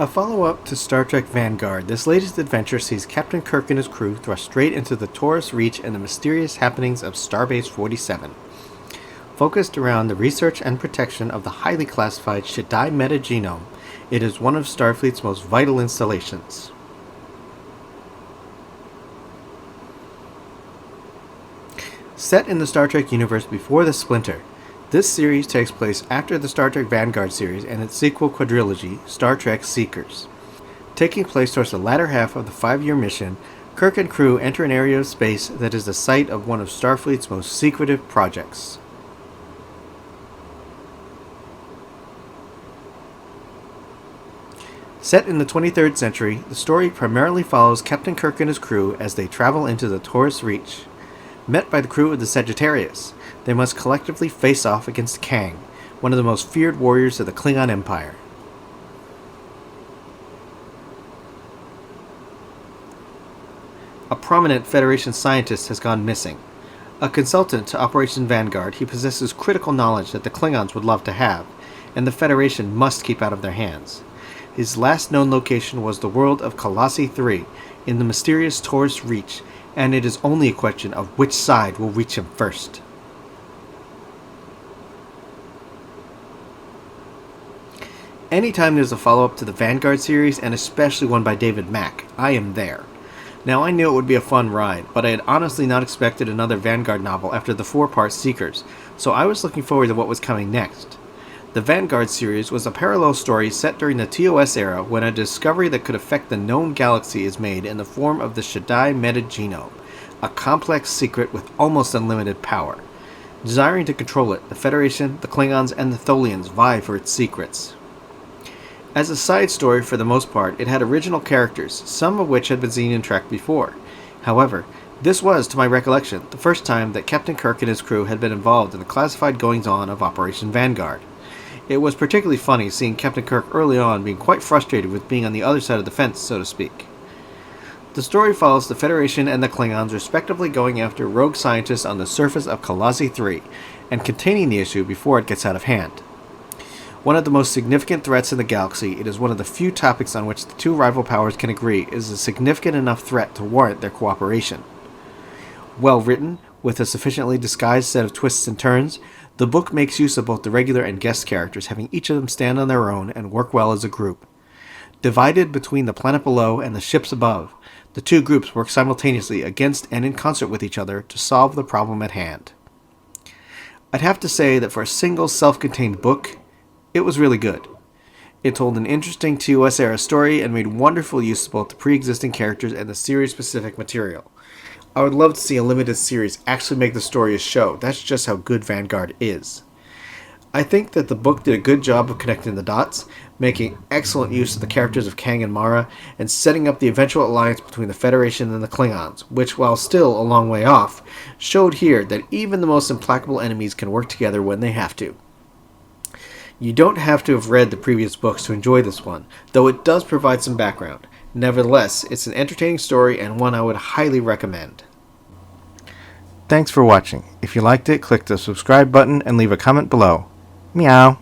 A follow-up to Star Trek Vanguard, this latest adventure sees Captain Kirk and his crew thrust straight into the Taurus Reach and the mysterious happenings of Starbase 47. Focused around the research and protection of the highly classified Shedai Meta Genome, it is one of Starfleet's most vital installations. Set in the Star Trek universe before the Splinter, this series takes place after the Star Trek Vanguard series and its sequel quadrilogy, Star Trek Seekers. Taking place towards the latter half of the 5-year mission, Kirk and crew enter an area of space that is the site of one of Starfleet's most secretive projects. Set in the 23rd century, the story primarily follows Captain Kirk and his crew as they travel into the Taurus Reach. Met by the crew of the Sagittarius, they must collectively face off against Kang, one of the most feared warriors of the Klingon Empire. A prominent Federation scientist has gone missing. A consultant to Operation Vanguard, he possesses critical knowledge that the Klingons would love to have, and the Federation must keep out of their hands. His last known location was the world of Colossi 3, in the mysterious Taurus Reach, and it is only a question of which side will reach him first. Anytime there's a follow-up to the Vanguard series, and especially one by David Mack, I am there. Now, I knew it would be a fun ride, but I had honestly not expected another Vanguard novel after the 4-part Seekers, so I was looking forward to what was coming next. The Vanguard series was a parallel story set during the TOS era when a discovery that could affect the known galaxy is made in the form of the Shedai Meta Genome, a complex secret with almost unlimited power. Desiring to control it, the Federation, the Klingons, and the Tholians vie for its secrets. As a side story for the most part, it had original characters, some of which had been seen in Trek before. However, this was, to my recollection, the first time that Captain Kirk and his crew had been involved in the classified goings-on of Operation Vanguard. It was particularly funny seeing Captain Kirk early on being quite frustrated with being on the other side of the fence, so to speak. The story follows the Federation and the Klingons respectively going after rogue scientists on the surface of Colossi 3, and containing the issue before it gets out of hand. One of the most significant threats in the galaxy, it is one of the few topics on which the two rival powers can agree is a significant enough threat to warrant their cooperation. Well written, with a sufficiently disguised set of twists and turns, the book makes use of both the regular and guest characters, having each of them stand on their own and work well as a group. Divided between the planet below and the ships above, the two groups work simultaneously against and in concert with each other to solve the problem at hand. I'd have to say that for a single self-contained book, it was really good. It told an interesting TOS-era story and made wonderful use of both the pre-existing characters and the series-specific material. I would love to see a limited series actually make the story a show. That's just how good Vanguard is. I think that the book did a good job of connecting the dots, making excellent use of the characters of Kang and Mara, and setting up the eventual alliance between the Federation and the Klingons, which, while still a long way off, showed here that even the most implacable enemies can work together when they have to. You don't have to have read the previous books to enjoy this one, though it does provide some background. Nevertheless, it's an entertaining story and one I would highly recommend. Thanks for watching. If you liked it, click the subscribe button and leave a comment below. Meow.